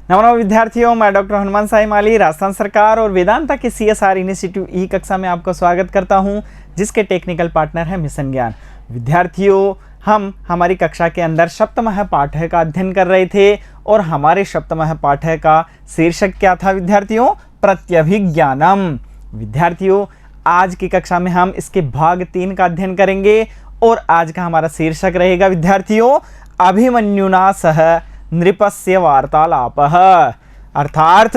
नमस्कार विद्यार्थियों, मैं डॉक्टर हनुमान साई माली राजस्थान सरकार और वेदांता के CSR इनिशिएटिव ई कक्षा में आपका स्वागत करता हूं, जिसके टेक्निकल पार्टनर है मिशन ज्ञान। विद्यार्थियों, हम हमारी कक्षा के अंदर सप्तमः पाठ्य का अध्ययन कर रहे थे और हमारे सप्तमः पाठ्य का शीर्षक क्या था विद्यार्थियों? प्रत्यभिज्ञानम। विद्यार्थियों, आज की कक्षा में हम इसके भाग 3 का अध्ययन करेंगे और आज का हमारा शीर्षक रहेगा विद्यार्थियों अभिमन्युना सह नृपस्य वार्तालापः, अर्थात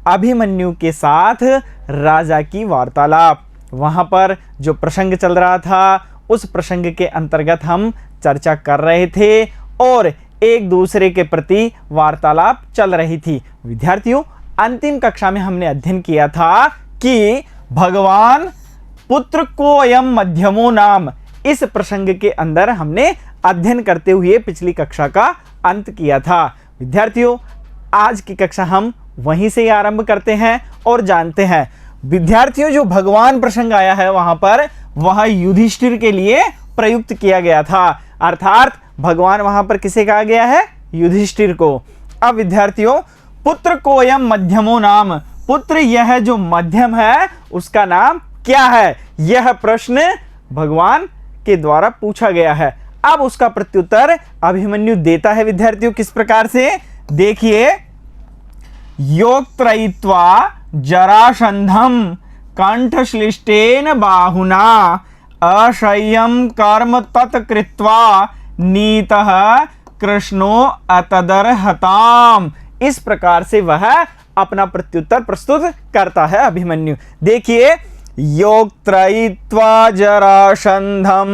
अभिमन्यु के साथ राजा की वार्तालाप। वहाँ पर जो प्रसंग चल रहा था उस प्रसंग के अंतर्गत हम चर्चा कर रहे थे और एक दूसरे के प्रति वार्तालाप चल रही थी। विद्यार्थियों, अंतिम कक्षा में हमने अध्ययन किया था कि भगवान पुत्र को अयम मध्यमो नाम, इस प्रसंग के अंदर हमने अध्ययन करते हुए पिछली कक्षा का अंत किया था। विद्यार्थियों, आज की कक्षा हम वहीं से आरंभ करते हैं और जानते हैं विद्यार्थियों जो भगवान प्रसंग आया है वहां पर वह युधिष्ठिर के लिए प्रयुक्त किया गया था, अर्थात भगवान वहां पर किसे कहा गया है? युधिष्ठिर को। अब विद्यार्थियों, पुत्र को अयम मध्यमो नाम, पुत्र यह जो मध्यम है उसका नाम क्या है? यह प्रश्न भगवान के द्वारा पूछा गया है। अब उसका प्रत्युत्तर अभिमन्यु देता है विद्यार्थियों किस प्रकार से? देखिए, योगत्रयित्वा जरासंधम कंठश्लिष्टेन बाहुना अशय्यम कर्म तत्कृत्वा नीतः कृष्णो अतदर्हताम। इस प्रकार से वह अपना प्रत्युत्तर प्रस्तुत करता है अभिमन्यु। देखिए, योगत्रयित्वा जरासंधम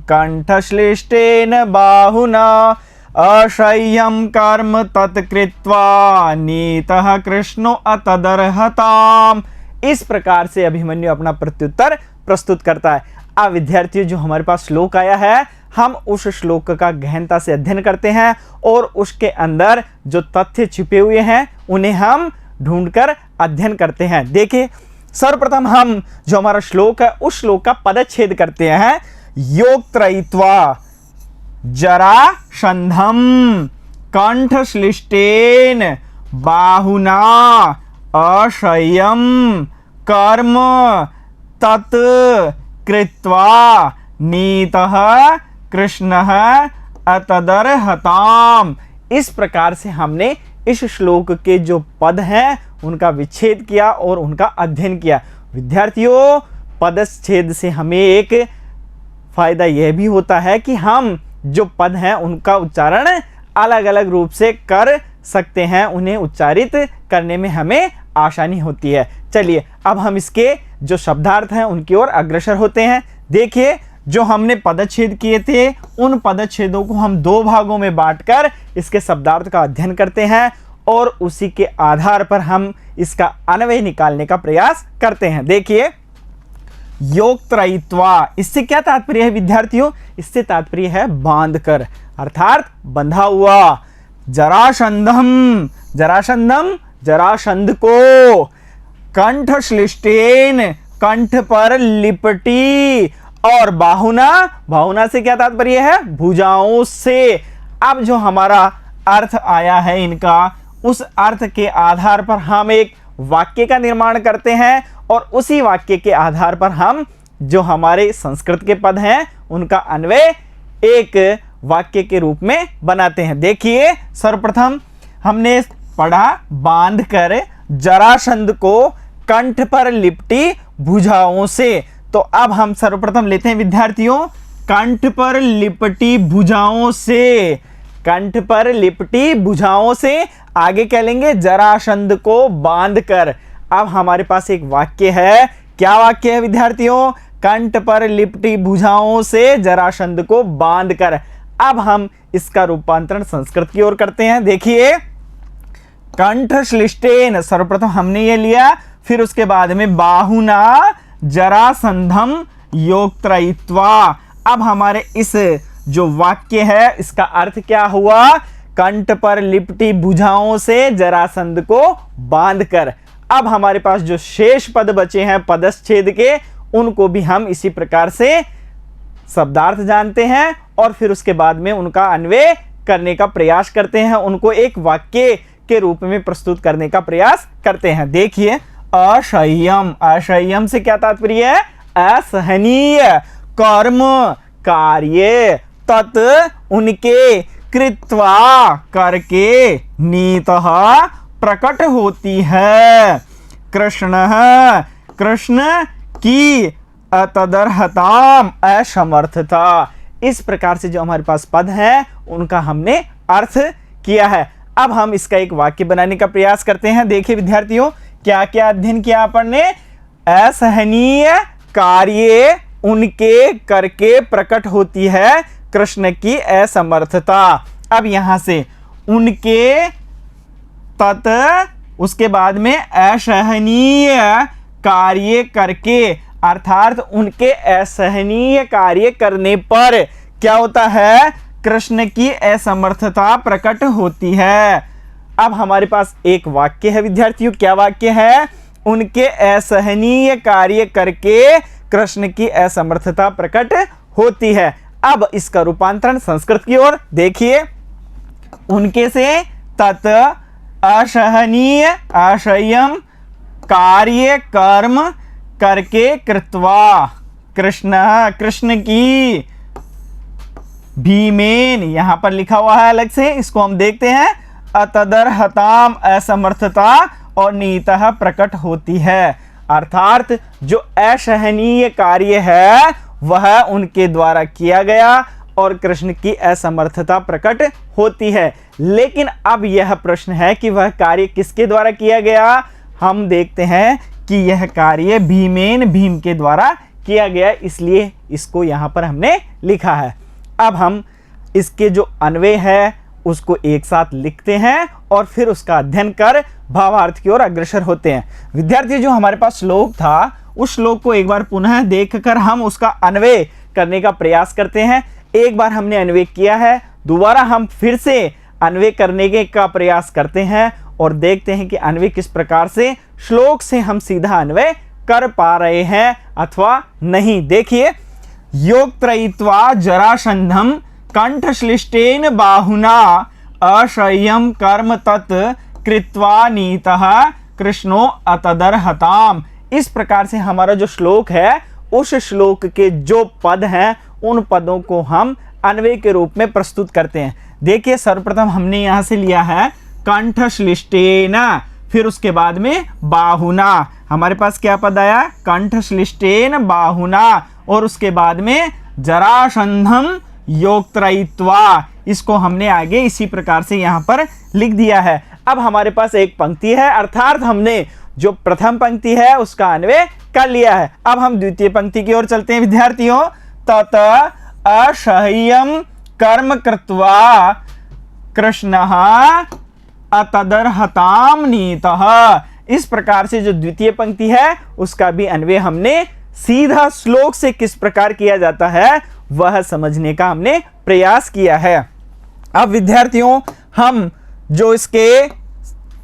कंठश्लिष्टेन बाहुना अशय्यम कर्म तत्कृत्वा नीतः कृष्णो अतदर्हताम। इस प्रकार से अभिमन्यु अपना प्रत्युत्तर प्रस्तुत करता है। अब विद्यार्थियों, जो हमारे पास श्लोक आया है हम उस श्लोक का गहनता से अध्ययन करते हैं और उसके अंदर जो तथ्य छिपे हुए हैं उन्हें हम ढूंढकर अध्ययन करते हैं। देखिए, सर्वप्रथम हम जो हमारा श्लोक है उस श्लोक का पदच्छेद करते हैं। योगत्रयित्वा जरासंधम कंठश्लिष्टेन बाहुना अशय्यम कर्म तत् कृत्वा नीतः कृष्णः अतदर्हताम। इस प्रकार से हमने इस श्लोक के जो पद हैं उनका विच्छेद किया और उनका अध्ययन किया। विद्यार्थियों, पदच्छेद से हमें एक फायदा यह भी होता है कि हम जो पद हैं उनका उच्चारण अलग अलग रूप से कर सकते हैं, उन्हें उच्चारित करने में हमें आसानी होती है। चलिए, अब हम इसके जो शब्दार्थ हैं उनकी ओर अग्रसर होते हैं। देखिए, जो हमने पदच्छेद किए थे उन पदच्छेदों को हम 2 भागों में बांटकर इसके शब्दार्थ का अध्ययन करते हैं और उसी के आधार पर हम इसका अन्वय निकालने का प्रयास करते हैं। देखिए, योगत्रयित्वा, इससे क्या तात्पर्य है विद्यार्थियों? इससे तात्पर्य है बांधकर, अर्थात बंधा हुआ। जरासंधम, जरासंधम जरासंध को, कंठश्लिष्टेन, कंठ पर लिपटी, और बाहुना, बाहुना से क्या तात्पर्य है? भुजाओं से। अब जो हमारा अर्थ आया है इनका, उस अर्थ के आधार पर हम एक वाक्य का निर्माण करते हैं और उसी वाक्य के आधार पर हम जो हमारे संस्कृत के पद हैं उनका अन्वय एक वाक्य के रूप में बनाते हैं। देखिए, सर्वप्रथम हमने पढ़ा बांधकर जरासंध को कंठ पर लिपटी भुजाओं से। तो अब हम सर्वप्रथम लेते हैं विद्यार्थियों कंठ पर लिपटी भुजाओं से, कंठ पर लिपटी भुजाओं से। आगे क्या लेंगे? जरासंध को बांधकर। अब हमारे पास एक वाक्य है। क्या वाक्य है विद्यार्थियों? कंठ पर लिपटी भुजाओं से जरासंध को बांधकर। अब हम इसका रूपांतरण संस्कृत की ओर करते हैं। देखिए, कंठश्लिष्टेन, सर्वप्रथम हमने ये लिया, फिर उसके बाद में बाहुना जरासंधम योगत्रयित्वा। अब हमारे इस जो वाक्य है इसका अर्थ क्या हुआ? कंठ पर लिपटी भुजाओं से जरासंध को बांधकर। अब हमारे पास जो शेष पद बचे हैं पदच्छेद के, उनको भी हम इसी प्रकार से शब्दार्थ जानते हैं और फिर उसके बाद में उनका अन्वय करने का प्रयास करते हैं, उनको एक वाक्य के रूप में प्रस्तुत करने का प्रयास करते हैं। देखिए, असह्यम, असह्यम से क्या तात्पर्य है? असहनीय, कर्म, कार्य, तत्, उनके, कृत्वा, करके, नीतः, प्रकट होती है, कृष्ण, कृष्ण की, अतदर्हताम, असमर्थता। इस प्रकार से जो हमारे पास पद है उनका हमने अर्थ किया है। अब हम इसका एक वाक्य बनाने का प्रयास करते हैं। देखिए विद्यार्थियों, क्या क्या अध्ययन किया अपन ने? असहनीय कार्य उनके करके प्रकट होती है कृष्ण की असमर्थता। अब यहां से उनके, तत्, उसके बाद में असहनीय कार्य करके, अर्थात उनके असहनीय कार्य करने पर क्या होता है? कृष्ण की असमर्थता प्रकट होती है। अब हमारे पास एक वाक्य है विद्यार्थियों। क्या वाक्य है? उनके असहनीय कार्य करके कृष्ण की असमर्थता प्रकट होती है। अब इसका रूपांतरण संस्कृत की ओर देखिए। उनके से तत्, असहनीय, असह्यम, कार्य, कर्म, करके, कृत्वा, कृष्ण, कृष्ण की, भीमेन, यहां पर लिखा हुआ है अलग से, इसको हम देखते हैं, अतदर्हताम, असमर्थता, और नीतः, प्रकट होती है। अर्थात जो असहनीय कार्य है वह उनके द्वारा किया गया और कृष्ण की असमर्थता प्रकट होती है। लेकिन अब यह प्रश्न है कि वह कार्य किसके द्वारा किया गया? हम देखते हैं कि यह कार्य भीमेन, भीम के द्वारा किया गया, इसलिए इसको यहां पर हमने लिखा है। अब हम इसके जो अन्वय है उसको एक साथ लिखते हैं और फिर उसका अध्ययन कर भावार्थ की ओर अग्रसर होते हैं। विद्यार्थी, जो हमारे पास श्लोक था उस श्लोक को एक बार पुनः देखकर हम उसका अन्वय करने का प्रयास करते हैं। एक बार हमने अन्वय किया है, दोबारा हम फिर से अन्वय करने का प्रयास करते हैं और देखते हैं कि अन्वय किस प्रकार से श्लोक से हम सीधा अन्वय कर पा रहे हैं अथवा नहीं। देखिए, योगत्रयित्वा जरासंधम कंठश्लिष्टेन बाहुना असह्यम कर्म तत् कृत्वा नीतः कृष्णो अतदर्हताम। इस प्रकार से हमारा जो श्लोक है उस श्लोक के जो पद हैं उन पदों को हम अन्वय के रूप में प्रस्तुत करते हैं। देखिए, सर्वप्रथम हमने यहां से लिया है कंठश्लिष्टेन, फिर उसके बाद में बाहुना। हमारे पास क्या पद आया? कंठश्लिष्टेन बाहुना, और उसके बाद में जरासंधम योगत्रयित्वा। इसको हमने आगे इसी प्रकार से यहां पर लिख दिया है। अब हमारे पास एक पंक्ति है, अर्थात हमने जो प्रथम पंक्ति है उसका अन्वय कर लिया है। अब हम द्वितीय पंक्ति की ओर चलते हैं विद्यार्थियों। तत असह्यम कर्म कृत्वा कृष्णः अतदर्हताम नीतः। इस प्रकार से जो द्वितीय पंक्ति है उसका भी अन्वय हमने सीधा श्लोक से किस प्रकार किया जाता है वह समझने का हमने प्रयास किया है। अब विद्यार्थियों, हम जो इसके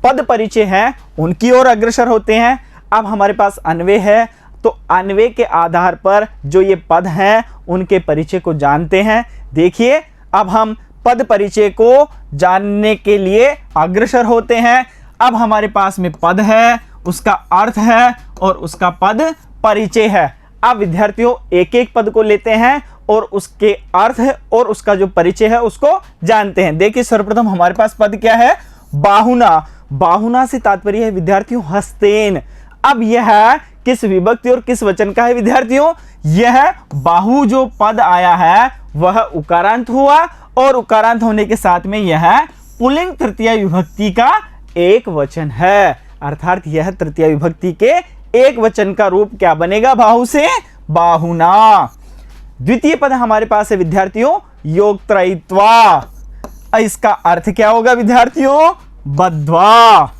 पद परिचय हैं उनकी ओर अग्रसर होते हैं। अब हमारे पास अन्वय है, तो अन्वय के आधार पर जो ये पद हैं उनके परिचय को जानते हैं। देखिए, अब हम पद परिचय को जानने के लिए अग्रसर होते हैं। अब हमारे पास में पद है, उसका अर्थ है और उसका पद परिचय है। अब विद्यार्थियों, एक एक पद को लेते हैं और उसके अर्थ और उसका जो परिचय है उसको जानते हैं। देखिए, सर्वप्रथम हमारे पास पद क्या है? बाहुना। बाहुना से तात्पर्य है विद्यार्थियों हस्तेन। अब यह किस विभक्ति और किस वचन का है विद्यार्थियों? यह बाहु जो पद आया है वह उकारांत हुआ और उकारांत होने के साथ में यह पुल्लिंग तृतीय विभक्ति का एक वचन है। अर्थात यह तृतीय विभक्ति के एक वचन का रूप क्या बनेगा बाहु से? बाहुना। द्वितीय पद हमारे पास है विद्यार्थियों योगत्रयित्वा। इसका अर्थ क्या होगा विद्यार्थियों? बद्ध्वा।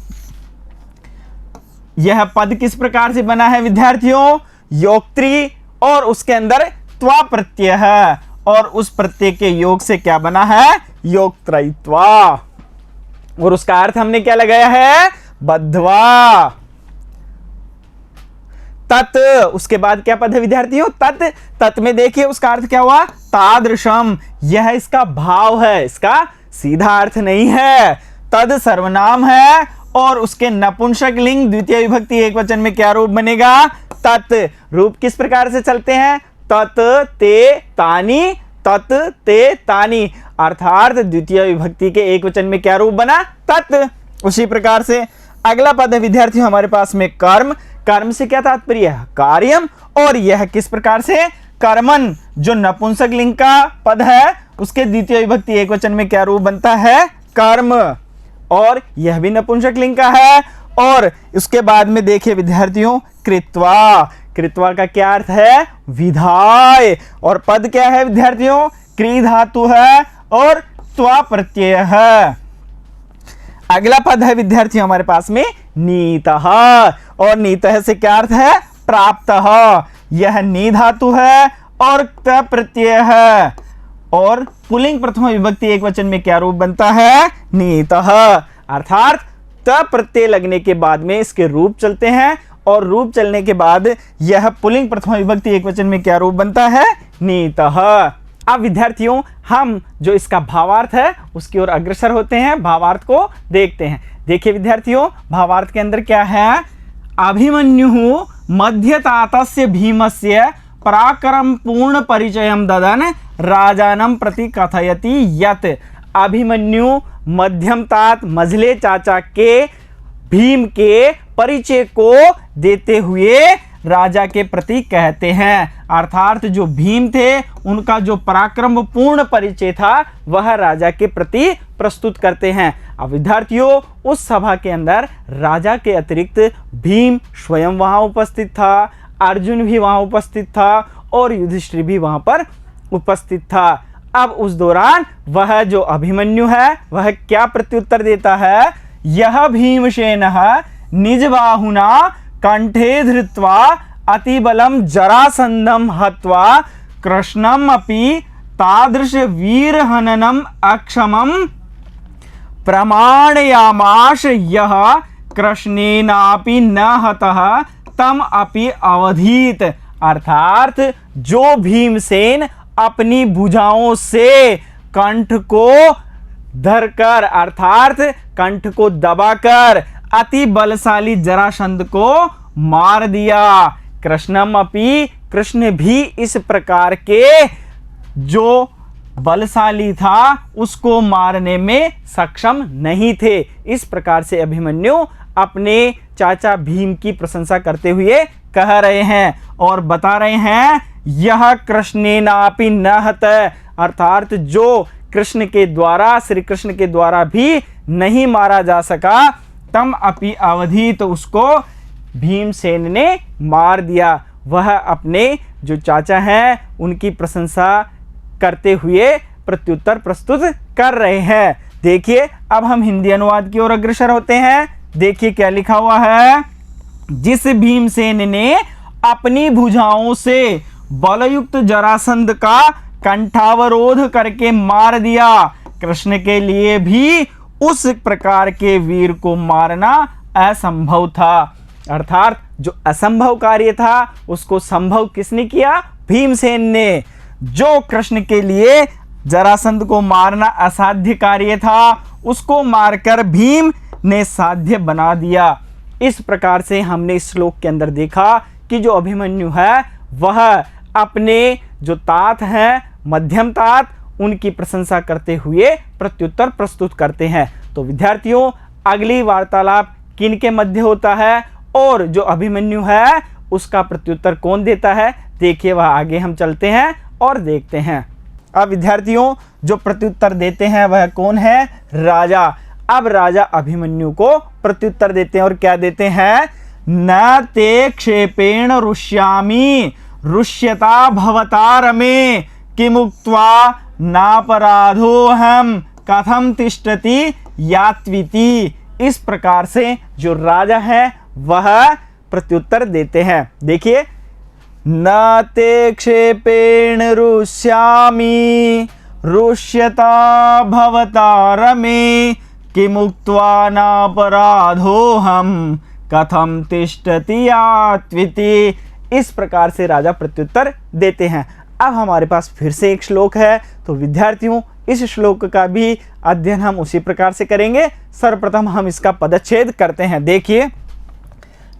यह पद किस प्रकार से बना है विद्यार्थियों? योक्त्री और उसके अंदर त्वा प्रत्यय है और उस प्रत्यय के योग से क्या बना है? योगत्रयित्वा। और उसका अर्थ हमने क्या लगाया है? बद्ध्वा। तत्, उसके बाद क्या पद है विद्यार्थियों? तत्। तत् में देखिए उसका अर्थ क्या हुआ? तादृशम। यह इसका भाव है, इसका सीधा अर्थ नहीं है। तद सर्वनाम है और उसके नपुंसक लिंग द्वितीय विभक्ति एकवचन में क्या रूप बनेगा? तत्। रूप किस प्रकार से चलते हैं? तत् ते तानि, तत् ते तानि, अर्थात द्वितीय विभक्ति के एकवचन में क्या रूप बना? तत्। उसी प्रकार से अगला पद है विद्यार्थियों हमारे पास में कर्म। कर्म से क्या तात्पर्य है? कार्यम। और यह किस प्रकार से? कर्मन, जो नपुंसक लिंग का पद है उसके द्वितीय विभक्ति एकवचन में क्या रूप बनता है? कर्म। और यह भी नपुंसक लिंग का है। और उसके बाद में देखिए विद्यार्थियों कृत्वा। कृत्वा का क्या अर्थ है? विधाय। और पद क्या है विद्यार्थियों? क्री धातु है और त्वा प्रत्यय है। अगला पद है विद्यार्थियों हमारे पास में नीतः। और नीतः से क्या अर्थ है? प्राप्तः। यह नी धातु है और त प्रत्यय है। और पुल्लिंग प्रथमा विभक्ति एकवचन में क्या रूप बनता है? नीतः। अर्थात त प्रत्यय लगने के बाद में इसके रूप चलते हैं और रूप चलने के बाद यह पुल्लिंग प्रथमा विभक्ति एकवचन में क्या रूप बनता है? नीतः। अब विद्यार्थियों हम जो इसका भावार्थ है उसकी ओर अग्रसर होते हैं, भावार्थ को देखते हैं। देखिए विद्यार्थियों भावार्थ के अंदर क्या है? अभिमन्यु मध्यतातस्य भीमस्य पराक्रम पूर्ण परिचयम ददन राजानम प्रति कथयति यत। अभिमन्यु मध्यम तात मझले चाचा के भीम के परिचय को देते हुए राजा के प्रति कहते हैं। अर्थात जो भीम थे उनका जो पराक्रम पूर्ण परिचय था वह राजा के प्रति प्रस्तुत करते हैं। अब विद्यार्थियों उस सभा के अंदर राजा के अतिरिक्त भीम स्वयं वहां उपस्थित था, अर्जुन भी वहां उपस्थित था और युधिष्ठिर भी वहां पर उपस्थित था। अब उस दौरान वह जो अभिमन्यु है वह क्या प्रत्युत्तर देता है? यह भीमसेनः निज बाहुना कंठे धृत्वा अतिबलम जरासंधम हत्वा कृष्णम अपि तादृश वीरहननम अक्षमम प्रमाणयामाश। यह कृष्णेनापि न हतः तम अपि अवधीत। अर्थात जो भीमसेन अपनी भुजाओं से कंठ को धरकर अर्थात कंठ को दबाकर अति बलशाली जरासंध को मार दिया। कृष्णम अपि, कृष्ण भी इस प्रकार के जो बलशाली था उसको मारने में सक्षम नहीं थे। इस प्रकार से अभिमन्यु अपने चाचा भीम की प्रशंसा करते हुए कह रहे हैं और बता रहे हैं यह कृष्णेनापि न हत। अर्थात जो कृष्ण के द्वारा, श्री कृष्ण के द्वारा भी नहीं मारा जा सका, तम अपि अवधि, तो उसको भीमसेन ने मार दिया। वह अपने जो चाचा हैं उनकी प्रशंसा करते हुए प्रत्युत्तर प्रस्तुत कर रहे हैं। देखिए अब हम हिंदी अनुवाद की ओर अग्रसर होते हैं। देखिए क्या लिखा हुआ है। जिस भीमसेन ने अपनी भुजाओं से बलयुक्त जरासंध का कंठावरोध करके मार दिया, कृष्ण के लिए भी उस प्रकार के वीर को मारना असंभव था। अर्थात जो असंभव कार्य था उसको संभव किसने किया? भीमसेन ने। जो कृष्ण के लिए जरासंध को मारना असाध्य कार्य था उसको मारकर भीम ने साध्य बना दिया। इस प्रकार से हमने इस श्लोक के अंदर देखा कि जो अभिमन्यु है वह अपने जो तात हैं, मध्यम तात, उनकी प्रशंसा करते हुए प्रत्युत्तर प्रस्तुत करते हैं। तो विद्यार्थियों अगली वार्तालाप किन के मध्य होता है और जो अभिमन्यु है उसका प्रत्युत्तर कौन देता है? देखिए वह आगे हम चलते हैं और देखते हैं। अब विद्यार्थियों जो प्रत्युत्तर देते हैं वह कौन है? राजा। अब राजा अभिमन्यु को प्रत्युत्तर देते हैं और क्या देते हैं? न ते क्षेपेण रुष्यामि रुष्यता भवता रमे किमुक्त्वा नापराधोहम कथम तिष्ठति यात्विति। इस प्रकार से जो राजा है वह प्रत्युत्तर देते हैं। देखिए न ते क्षेपेण रुष्यामि रुष्यता भवता रमे किमुक्त्वा नापराधोहम कथम तिष्ठति यात्विति। इस प्रकार से राजा प्रत्युत्तर देते हैं। अब हमारे पास फिर से एक श्लोक है। तो विद्यार्थियों इस श्लोक का भी अध्ययन हम उसी प्रकार से करेंगे। सर्वप्रथम हम इसका पदच्छेद करते हैं। देखिए,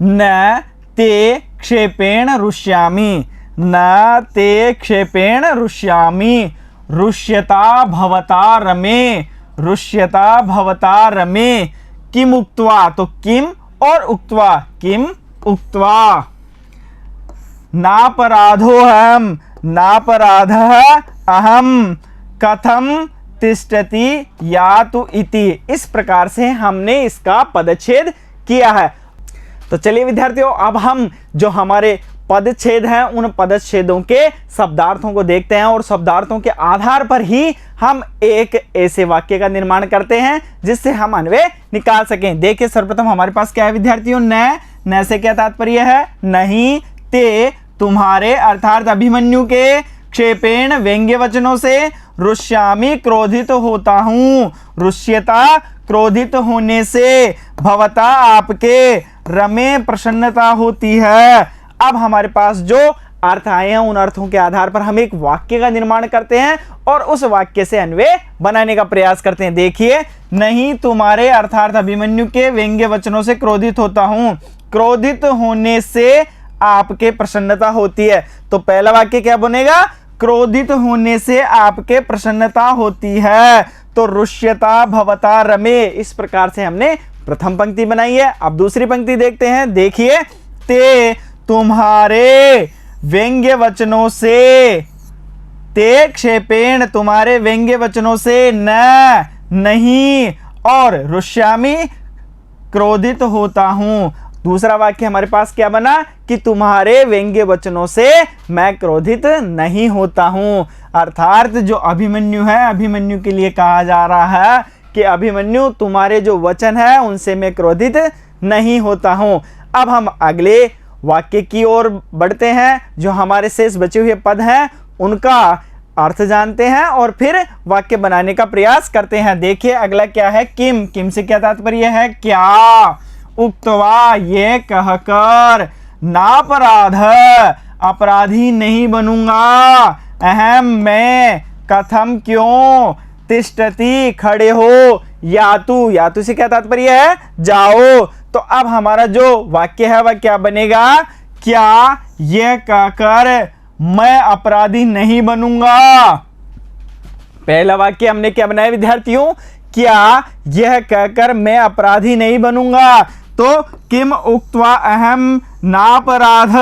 न ते क्षेपेण रुष्यामि, न ते क्षेपेण रुष्यामि, रुष्यता भवता रमे, रुष्यता भवता रमे, किम उक्त्वा, तो किम और उक्त्वा, किम उक्त्वा, नापराधोऽहं, नापराधः अहं, कथम तिष्ठति यातु इति। इस प्रकार से हमने इसका पदच्छेद किया है। तो चलिए विद्यार्थियों, अब हम जो हमारे पदच्छेद हैं उन पदच्छेदों के शब्दार्थों को देखते हैं और शब्दार्थों के आधार पर ही हम एक ऐसे वाक्य का निर्माण करते हैं जिससे हम अन्वय निकाल सकें। देखिए, सर्वप्रथम हमारे पास क्या है विद्यार्थियों, न से क्या तात्पर्य है, नहीं, ते तुम्हारे अर्थात अभिमन्यु के, क्षेपेण व्यंग्य वचनों से, रुष्यामि क्रोधित होता हूं, रुष्यता क्रोधित होने से, भवता आपके, रमे प्रसन्नता होती है। अब हमारे पास जो अर्थ आए हैं उन अर्थों के आधार पर हम एक वाक्य का निर्माण करते हैं और उस वाक्य से अन्वय बनाने का प्रयास करते हैं। देखिए, नहीं तुम्हारे अर्थात अभिमन्यु के व्यंग्य वचनों से क्रोधित होता हूं, क्रोधित होने से आपके प्रसन्नता होती है। तो पहला वाक्य क्या बनेगा, क्रोधित होने से आपके प्रसन्नता होती है। तो रुष्यता भवता रमे, इस प्रकार से हमने प्रथम पंक्ति बनाई है। अब दूसरी पंक्ति देखते हैं। देखिए, ते तुम्हारे व्यंग्य वचनों से, ते क्षेपेण तुम्हारे व्यंग्य वचनों से, न नहीं, और रुष्यामि क्रोधित होता हूं। दूसरा वाक्य हमारे पास क्या बना कि तुम्हारे व्यंग्य वचनों से मैं क्रोधित नहीं होता हूं। अर्थात जो अभिमन्यु है, अभिमन्यु के लिए कहा जा रहा है कि अभिमन्यु तुम्हारे जो वचन है उनसे मैं क्रोधित नहीं होता हूं। अब हम अगले वाक्य की ओर बढ़ते हैं। जो हमारे शेष बचे हुए पद हैं उनका अर्थ जानते हैं और फिर वाक्य बनाने का प्रयास करते हैं। देखिए, अगला क्या है, किम, किम से क्या तात्पर्य है, क्या, उक्तवा ये कहकर, नापराध अपराधी नहीं बनूंगा, अहम मैं, कथम क्यों, तिष्ठति खड़े हो, यातु, यातु से क्या तात्पर्य है, जाओ। तो अब हमारा जो वाक्य है वह क्या बनेगा, क्या यह कहकर मैं अपराधी नहीं बनूंगा। पहला वाक्य हमने क्या बनाया विद्यार्थियों, क्या यह कहकर मैं अपराधी नहीं बनूंगा। तो किम उक्त्वा अहम नापराध,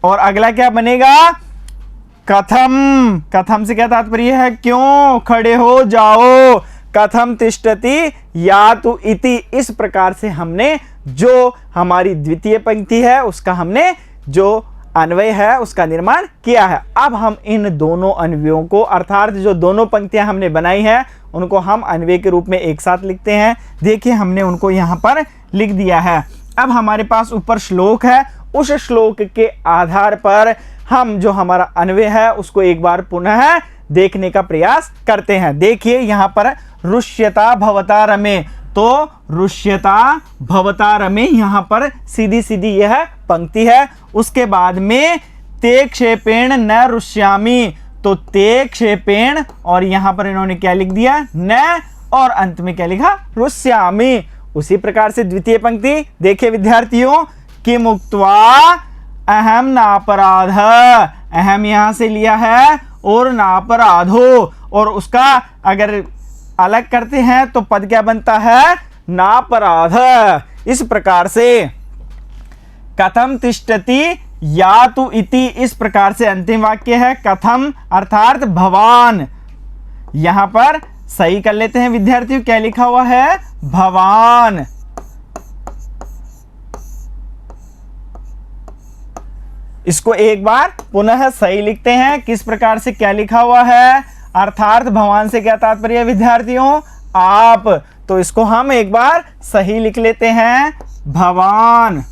और अगला क्या बनेगा, कथम, कथम से क्या तात्पर्य है, क्यों, खड़े हो जाओ, कथम तिष्ठति यातु इति। इस प्रकार से हमने जो हमारी द्वितीय पंक्ति है उसका हमने जो अन्वय है उसका निर्माण किया है। अब हम इन दोनों अन्वयों को, अर्थात जो दोनों पंक्तियां हमने बनाई हैं उनको हम अन्वय के रूप में एक साथ लिखते हैं। देखिए, हमने उनको यहाँ पर लिख दिया है। अब हमारे पास ऊपर श्लोक है, उस श्लोक के आधार पर हम जो हमारा अन्वय है उसको एक बार पुनः देखने का प्रयास करते हैं। देखिए, यहाँ पर रुष्यता भवता रमे, तो रुष्यता भवता रमे यहाँ पर सीधी सीधी यह पंक्ति है। उसके बाद में ते क्षेपेण न रुष्यामि, तो ते क्षेपेण, और यहाँ पर इन्होंने क्या लिख दिया, न, और अंत में क्या लिखा, रुष्यामि। उसी प्रकार से द्वितीय पंक्ति देखिए विद्यार्थियों, किम उक्त्वा अहम नापराध, अहम यहां से लिया है और नापराधो, और उसका अगर अलग करते हैं तो पद क्या बनता है, नापराध। इस प्रकार से कथम तिष्ठति यातु इति, इस प्रकार से अंतिम वाक्य है कथम अर्थात भवान। यहां पर सही कर लेते हैं विद्यार्थियों, क्या लिखा हुआ है, भवान। इसको एक बार पुनः सही लिखते हैं, किस प्रकार से क्या लिखा हुआ है, अर्थात भगवान से क्या तात्पर्य है विद्यार्थियों, आप। तो इसको हम एक बार सही लिख लेते हैं, भवान।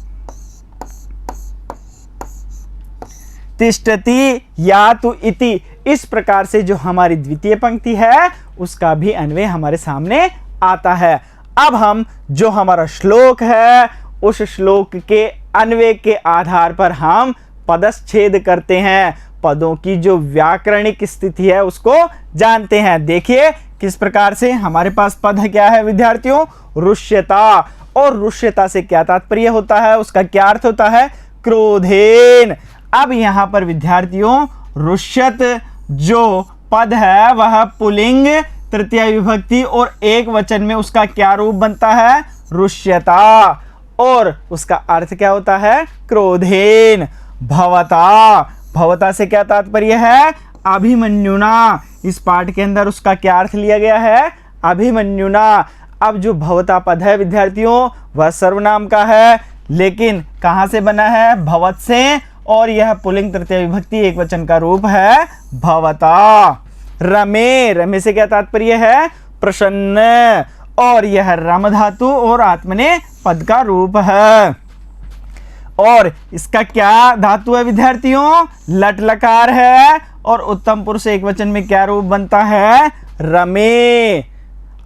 तिष्ठति यातु इति, इस प्रकार से जो हमारी द्वितीय पंक्ति है उसका भी अन्वय हमारे सामने आता है। अब हम जो हमारा श्लोक है उस श्लोक के अन्वय के आधार पर हम पदच्छेद करते हैं। पदों की जो व्याकरणिक स्थिति है उसको जानते हैं। देखिए किस प्रकार से हमारे पास पद है, क्या है विद्यार्थियों, रुष्यता। और रुष्यता से क्या तात्पर्य होता है, उसका क्या अर्थ होता है, क्रोधेन। अब यहां पर विद्यार्थियों रुष्यत जो पद है वह पुल्लिंग तृतीय विभक्ति और एक वचन में उसका क्या रूप बनता है, रुष्यता। और उसका अर्थ क्या होता है, क्रोधेन। भवता, भवता से क्या तात्पर्य है, अभिमन्युना। इस पाठ के अंदर उसका क्या अर्थ लिया गया है, अभिमन्युना। अब जो भवता पद है विद्यार्थियों वह सर्वनाम का है, लेकिन कहां से बना है, भवत से, और यह पुल्लिंग तृतीय विभक्ति एक वचन का रूप है भवता। रमे, रमे से क्या तात्पर्य है, प्रसन्न, और यह रम धातु और आत्मने पद का रूप है। और इसका क्या धातु है विद्यार्थियों, लट लकार है, और उत्तम पुरुष एक वचन में क्या रूप बनता है, रमे।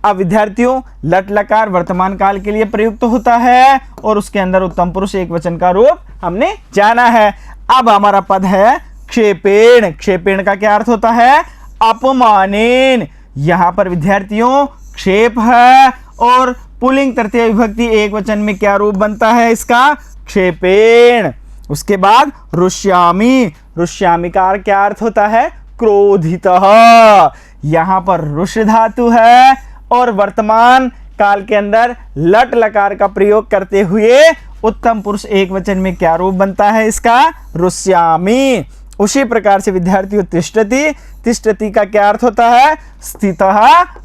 अब विद्यार्थियों लट लकार वर्तमान काल के लिए प्रयुक्त होता है और उसके अंदर उत्तम पुरुष एक वचन का रूप हमने जाना है। अब हमारा पद है क्षेपेण। क्षेपेण का क्या अर्थ होता है, अपमानेन। यहां पर विद्यार्थियों क्षेप है और पुल्लिंग तृतीय विभक्ति एक वचन में क्या रूप बनता है इसका, क्षेपेण। उसके बाद रुष्यामि। रुष्यामि का क्या अर्थ होता है, क्रोधितः। यहां पर रुष धातु है और वर्तमान काल के अंदर लट लकार का प्रयोग करते हुए उत्तम पुरुष एक वचन में क्या रूप बनता है इसका, रुष्यामि। उसी प्रकार से विद्यार्थियों तिष्ठति। तिष्ठति का क्या अर्थ होता है, स्थितः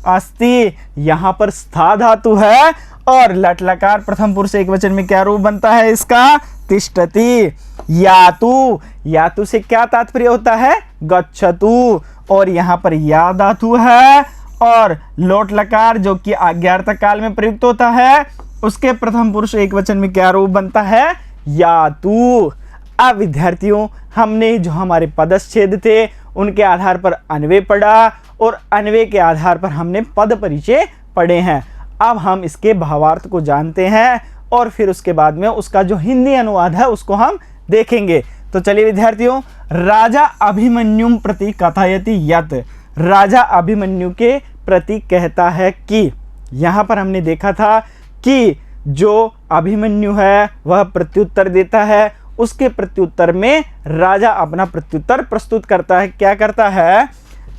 अस्ति। यहां पर स्था धातु है और लट लकार प्रथम पुरुष एक वचन में क्या रूप बनता है इसका, तिष्ठति। यातु, यातु से क्या तात्पर्य होता है, गच्छतु, और यहां पर या धातु है और लोट लकार जो कि आज्ञार्थक काल में प्रयुक्त होता है उसके प्रथम पुरुष एक वचन में क्या रूप बनता है, यातु। अब विद्यार्थियों हमने जो हमारे पदच्छेद थे उनके आधार पर अन्वय पढ़ा और अन्वय के आधार पर हमने पद परिचय पढ़े हैं। अब हम इसके भावार्थ को जानते हैं और फिर उसके बाद में उसका जो हिंदी अनुवाद है उसको हम देखेंगे। तो चलिए विद्यार्थियों, राजा अभिमन्युम प्रति कथयति यत्, राजा अभिमन्यु के प्रति कहता है कि, यहाँ पर हमने देखा था कि जो अभिमन्यु है वह प्रत्युत्तर देता है, उसके प्रत्युत्तर में राजा अपना प्रत्युत्तर प्रस्तुत करता है। क्या करता है,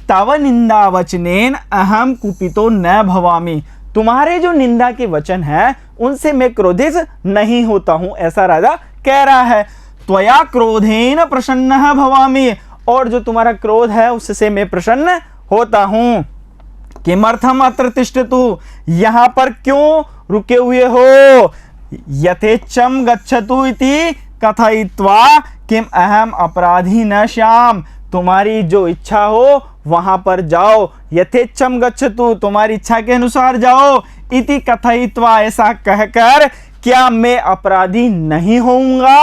तव निंदा वचनेन अहम कुपितो न भवामि, तुम्हारे जो निंदा के वचन हैं उनसे मैं क्रोधित नहीं होता हूं, ऐसा राजा कह रहा है। त्वया क्रोधेन प्रसन्न भवामि, और जो तुम्हारा क्रोध है उससे मैं प्रसन्न होता हूं। किमर्थम अत्र तिष्ठतु, यहां पर क्यों रुके हुए हो, यथेच्छम गच्छतु इति कथयित्वा किम अहम अपराधी न श्याम, तुम्हारी जो इच्छा हो वहां पर जाओ, यथेच्छम गच्छतु, तुम्हारी इच्छा के अनुसार जाओ, इति कथयित्वा, ऐसा कहकर क्या मैं अपराधी नहीं होऊंगा।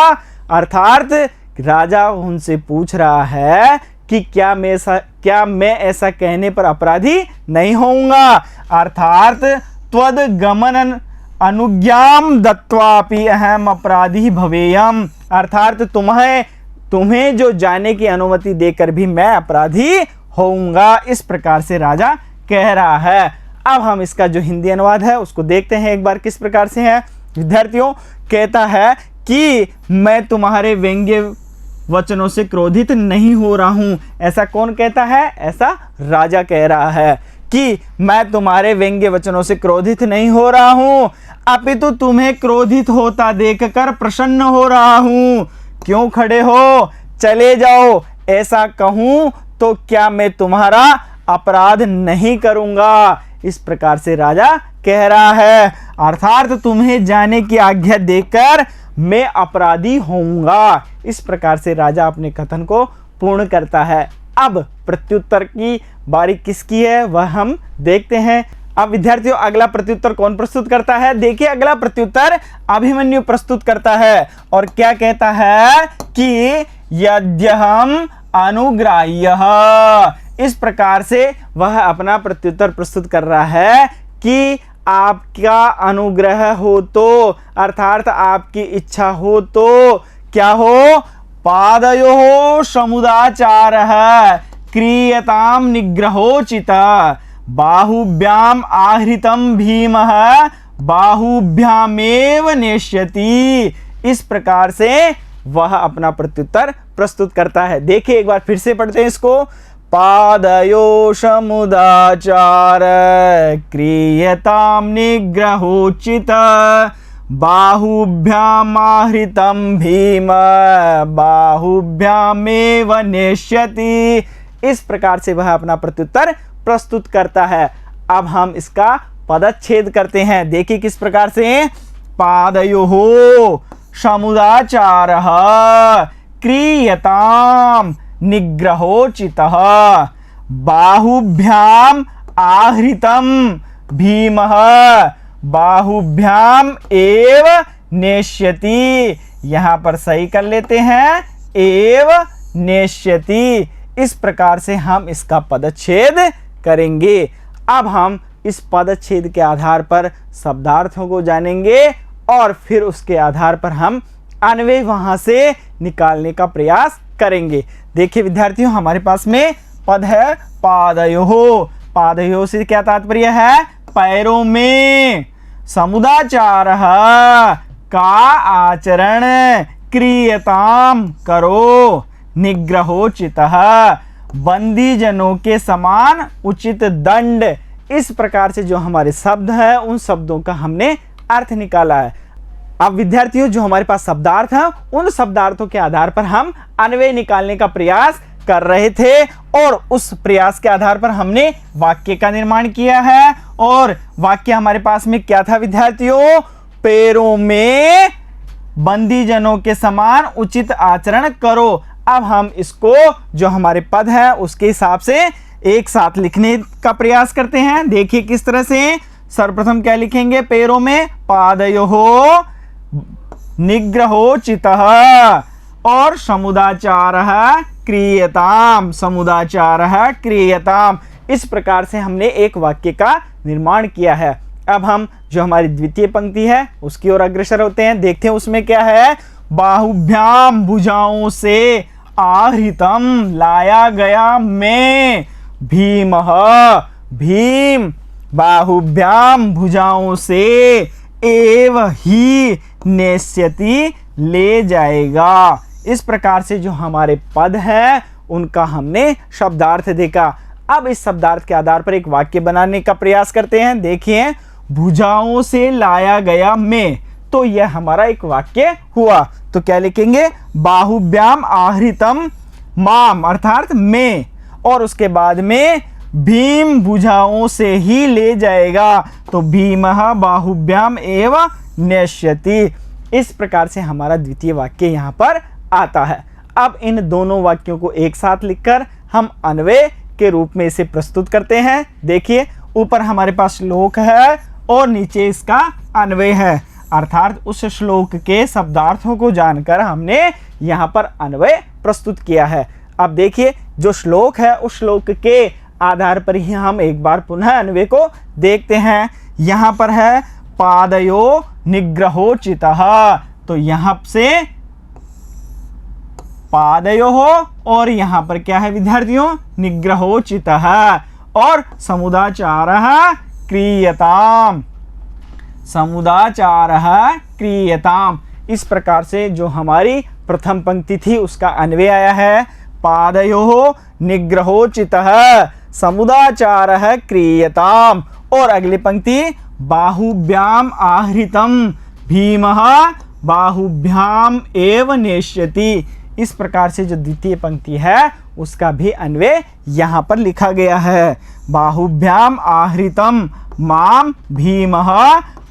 अर्थात राजा उनसे पूछ रहा है कि क्या मैं ऐसा कहने पर अपराधी नहीं होऊंगा। अर्थात त्वद गमन अनुज्ञाम दत्वापि अहम अपराधी भवेयम, अर्थात तुम्हें जो जाने की अनुमति देकर भी मैं अपराधी होऊंगा, इस प्रकार से राजा कह रहा है। अब हम इसका जो हिंदी अनुवाद है उसको देखते हैं एक बार किस प्रकार से है। विद्यार्थियों कहता है कि मैं तुम्हारे व्यंग्य वचनों से क्रोधित नहीं हो रहा हूं। ऐसा कौन कहता है, ऐसा राजा कह रहा है कि मैं तुम्हारे व्यंग्य वचनों से क्रोधित नहीं हो रहा हूं, अपितु तुम्हें क्रोधित होता देखकर प्रसन्न हो रहा हूं। क्यों खड़े हो, चले जाओ, ऐसा कहूं तो क्या मैं तुम्हारा अपराध नहीं करूंगा। इस प्रकार से राजा कह रहा है, अर्थात तुम्हें जाने की आज्ञा देकर मैं अपराधी होऊंगा। इस प्रकार से राजा अपने कथन को पूर्ण करता है। अब प्रत्युत्तर की बारी किसकी है वह हम देखते हैं। अब विद्यार्थियों अगला प्रत्युत्तर कौन प्रस्तुत करता है, देखिए अगला प्रत्युत्तर अभिमन्यु प्रस्तुत करता है और क्या कहता है कि यद्यहम अनुग्राह्यः, इस प्रकार से वह अपना प्रत्युत्तर प्रस्तुत कर रहा है कि आपका अनुग्रह हो तो, अर्थात आपकी इच्छा हो तो क्या हो, पादयोः समुदाचारः क्रियतां निग्रहोचितः बाहुभ्याम आहृतं भीमः बाहुभ्यामेव नेष्यति। इस प्रकार से वह अपना प्रत्युत्तर प्रस्तुत करता है। देखिए एक बार फिर से पढ़ते हैं इसको। पादयोः समुदाचार क्रियतां निग्रहोचितः बाहुभ्याम आहृतं भीम बाहुभ्यामेव नेष्यति। इस प्रकार से वह अपना प्रत्युत्तर प्रस्तुत करता है। अब हम इसका पदच्छेद करते हैं। देखिए किस प्रकार से। पादयोः समुदाचारः क्रियतां निग्रहोचितः बाहुभ्याम आहृतं भीमः बाहुभ्याम एव नेष्यति। यहाँ पर सही कर लेते हैं, एव नेष्यति। इस प्रकार से हम इसका पदच्छेद करेंगे। अब हम इस पदच्छेद के आधार पर शब्दार्थों को जानेंगे और फिर उसके आधार पर हम अन्वय वहां से निकालने का प्रयास करेंगे। देखिए विद्यार्थियों, हमारे पास में पद है पादयोः। पादयोः से क्या तात्पर्य है? पैरों में। समुदाचारः का आचरण, क्रियताम करो, निग्रहोचितः बंदी जनों के समान उचित दंड। इस प्रकार से जो हमारे शब्द है उन शब्दों का हमने अर्थ निकाला है। अब विद्यार्थियों, जो हमारे पास शब्दार्थ है उन शब्दार्थों के आधार पर हम अन्वय निकालने का प्रयास कर रहे थे और उस प्रयास के आधार पर हमने वाक्य का निर्माण किया है। और वाक्य हमारे पास में क्या था विद्यार्थियों? पैरों में बंदी जनों के समान उचित आचरण करो। अब हम इसको जो हमारे पद है उसके हिसाब से एक साथ लिखने का प्रयास करते हैं। देखिए किस तरह से। सर्वप्रथम क्या लिखेंगे? पैरों में पादयोः निग्रहोचितः और समुदाचारः क्रियताम, समुदाचारः क्रियताम। इस प्रकार से हमने एक वाक्य का निर्माण किया है। अब हम जो हमारी द्वितीय पंक्ति है उसकी ओर अग्रसर होते हैं। देखते हैं उसमें क्या है। बाहुभ्याम, भुजाओं से, आहृतम, लाया गया, में, भीमः, भीम, बाहुभ्याम, भुजाओं से, एव ही, नेष्यति, ले जाएगा। इस प्रकार से जो हमारे पद है उनका हमने शब्दार्थ देखा। अब इस शब्दार्थ के आधार पर एक वाक्य बनाने का प्रयास करते हैं। देखिए, भुजाओं से लाया गया में, तो यह हमारा एक वाक्य हुआ। तो क्या लिखेंगे? बाहुभ्याम आहृतम माम, अर्थात में, और उसके बाद में भीम भुजाओं से ही ले जाएगा, तो भीमः बाहुभ्याम एव नेष्यति। इस प्रकार से हमारा द्वितीय वाक्य यहाँ पर आता है। अब इन दोनों वाक्यों को एक साथ लिखकर हम अन्वय के रूप में इसे प्रस्तुत करते हैं। देखिए, ऊपर हमारे पास श्लोक है और नीचे इसका अन्वय है, अर्थात उस श्लोक के शब्दार्थों को जानकर हमने यहाँ पर अन्वय प्रस्तुत किया है। अब देखिए, जो श्लोक है उस श्लोक के आधार पर ही हम एक बार पुनः अन्वय को देखते हैं। यहाँ पर है पादयोः निग्रहोचितः, तो यहाँ से पादयोः और यहाँ पर क्या है विद्यार्थियों? निग्रहोचितः, और समुदाचारः क्रियताम, समुदाचारः क्रियताम। इस प्रकार से जो हमारी प्रथम पंक्ति थी उसका अन्वय आया है। पादयोः निग्रहोचितः समुदाचारः क्रियताम, और अगली पंक्ति बाहुभ्याम आहृतम भीमः बाहुभ्याम एव नेष्यति। इस प्रकार से जो द्वितीय पंक्ति है उसका भी अन्वय यहाँ पर लिखा गया है। बाहुभ्याम आहृतम माम भीमः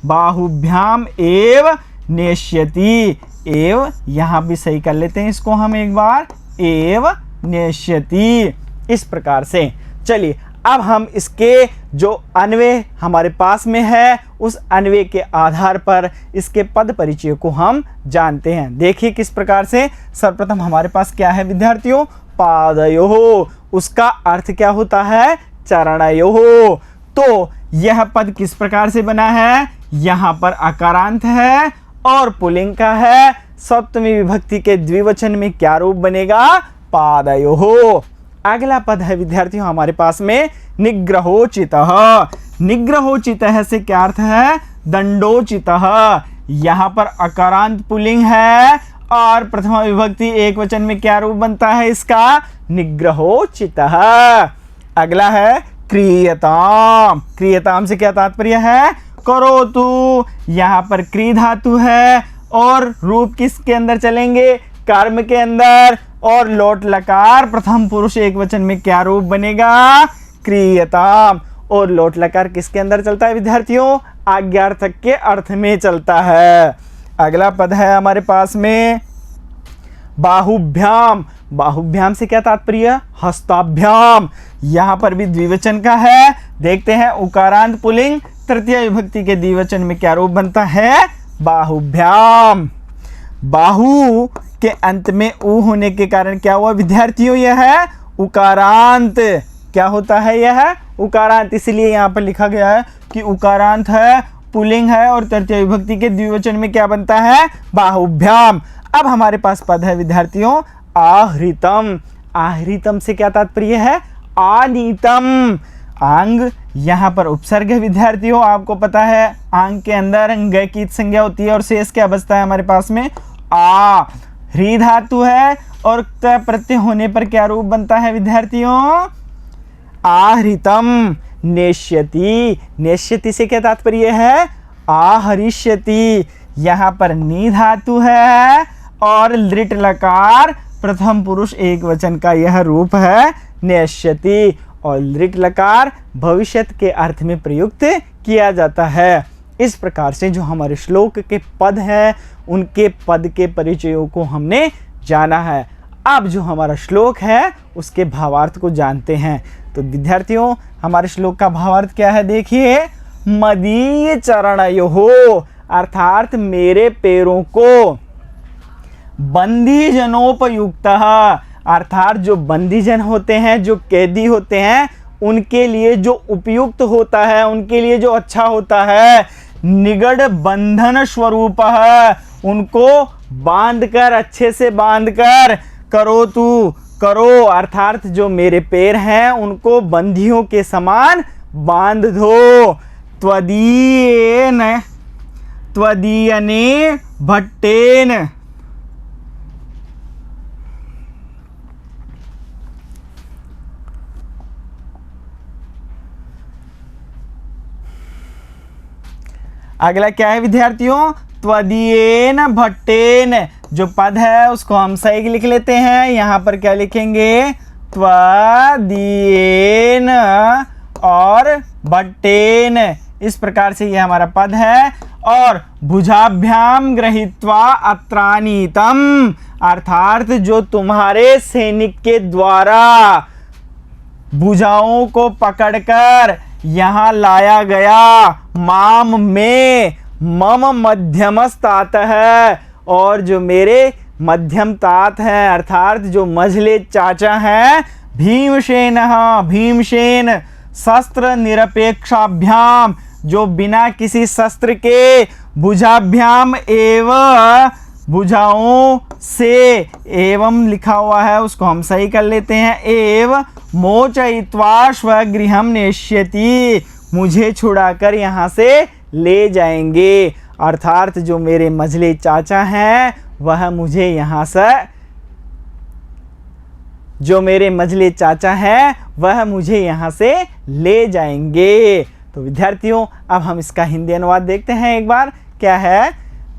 बाहुभ्याम एव नेष्यति। एव यहाँ भी सही कर लेते हैं इसको हम एक बार, एव नेष्यति। इस प्रकार से चलिए अब हम इसके जो अन्वय हमारे पास में है उस अन्वय के आधार पर इसके पद परिचय को हम जानते हैं। देखिए किस प्रकार से। सर्वप्रथम हमारे पास क्या है विद्यार्थियों? पादयोः, उसका अर्थ क्या होता है? चरणयोः। तो यह पद किस प्रकार से बना है? यहाँ पर अकारांत है और पुल्लिंग का है, सप्तमी विभक्ति के द्विवचन में क्या रूप बनेगा? पादयोः। अगला पद है विद्यार्थियों हमारे पास में निग्रहोचितः। निग्रहोचितः से क्या अर्थ है? दंडोचितः। यहाँ पर अकारांत पुल्लिंग है और प्रथमा विभक्ति एक वचन में क्या रूप बनता है इसका? निग्रहोचितः। अगला है क्रियताम। क्रियताम से क्या तात्पर्य है? करोतु। यहाँ पर क्री धातु है और रूप किसके अंदर चलेंगे? कर्म के अंदर। और लोट लकार प्रथम पुरुष एक वचन में क्या रूप बनेगा? क्रियताम। और लोट लकार किसके अंदर चलता है विद्यार्थियों? आज्ञार्थक के अर्थ में चलता है। अगला पद है हमारे पास में बाहुभ्याम। बाहुभ्याम से क्या तात्पर्य? हस्ताभ्याम। यहाँ पर भी द्विवचन का है। देखते हैं उकारांत पुल्लिंग तृतीय विभक्ति के द्विवचन में क्या रूप बनता है? बाहुभ्याम। बाहु के अंत में उ होने के कारण क्या हुआ विद्यार्थियों? यह है उकारांत। क्या होता है? यह उकारांत। इसलिए यहाँ पर लिखा गया है कि उकारांत है, पुल्लिंग है और तृतीय विभक्ति के द्विवचन में क्या बनता है? बाहुभ्याम। अब हमारे पास पद है विद्यार्थियों आहृतम। आहृतम से क्या तात्पर्य है? आनीतम। आंग यहाँ पर उपसर्ग है विद्यार्थियों, आपको पता है आंग के अंदर अंग की संज्ञा होती है और शेष क्या बचता है हमारे पास में? आ। ह्री धातु है और त प्रत्यय होने पर क्या रूप बनता है विद्यार्थियों? आहृतम। नेष्यति। नेष्यति से क्या तात्पर्य है? आहरिष्यति। यहाँ पर नी धातु है और लिट लकार प्रथम पुरुष एक वचन का यह रूप है नेष्यति। और लिट लकार भविष्यत के अर्थ में प्रयुक्त किया जाता है। इस प्रकार से जो हमारे श्लोक के पद हैं उनके पद के परिचयों को हमने जाना है। अब जो हमारा श्लोक है उसके भावार्थ को जानते हैं। तो विद्यार्थियों हमारे श्लोक का भावार्थ क्या है? देखिए, मदीय चरणयोः अर्थात मेरे पैरों को बंदी जनोपयुक्तः अर्थात जो बंदीजन होते हैं, जो कैदी होते हैं, उनके लिए जो उपयुक्त होता है, उनके लिए जो अच्छा होता है, निगड़ बंधन स्वरूपः उनको बांधकर, अच्छे से बांधकर, करो तू करो अर्थात जो मेरे पैर हैं उनको बंधियों के समान बांध दो। त्वदीयने भट्टेन। अगला क्या है विद्यार्थियों? त्वदीयेन भट्टेन। जो पद है उसको हम सही लिख लेते हैं। यहाँ पर क्या लिखेंगे? त्वदीयेन और भट्टेन। इस प्रकार से ये हमारा पद है। और भुजाभ्याम गृहीत्वा अत्रानीतम अर्थात जो तुम्हारे सैनिक के द्वारा भुजाओं को पकड़कर यहाँ लाया गया। माम में मम मध्यमस्तात है और जो मेरे मध्यम तात हैं अर्थात जो मझले चाचा हैं। भीमसेन भीमसेन शस्त्र निरपेक्षाभ्याम जो बिना किसी शस्त्र के भुजाभ्याम एवं भुजाओं से एवं लिखा हुआ है उसको हम सही कर लेते हैं। एवं मोचयित्वा स्वगृहं नेष्यति मुझे छुड़ाकर यहाँ से ले जाएंगे अर्थात जो मेरे मझले चाचा हैं वह मुझे यहाँ से जो मेरे मझले चाचा हैं वह मुझे यहाँ से ले जाएंगे। तो विद्यार्थियों अब हम इसका हिंदी अनुवाद देखते हैं एक बार। क्या है?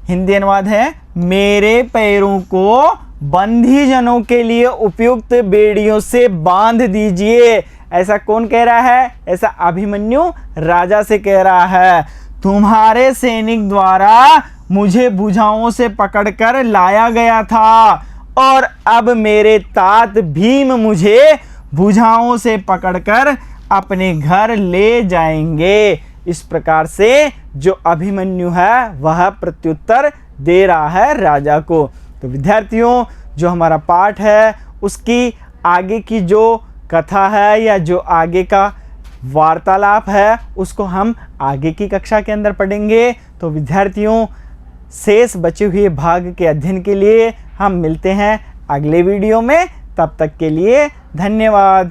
हिंदी अनुवाद है, मेरे पैरों को बंदी जनों के लिए उपयुक्त बेड़ियों से बांध दीजिए। ऐसा कौन कह रहा है? ऐसा अभिमन्यु राजा से कह रहा है। तुम्हारे सैनिक द्वारा मुझे भुजाओं से पकड़कर लाया गया था और अब मेरे तात भीम मुझे भुजाओं से पकड़कर अपने घर ले जाएंगे। इस प्रकार से जो अभिमन्यु है वह प्रत्युत्तर दे रहा है राजा को। तो विद्यार्थियों जो हमारा पाठ है उसकी आगे की जो कथा है या जो आगे का वार्तालाप है उसको हम आगे की कक्षा के अंदर पढ़ेंगे। तो विद्यार्थियों शेष बचे हुए भाग के अध्ययन के लिए हम मिलते हैं अगले वीडियो में। तब तक के लिए धन्यवाद।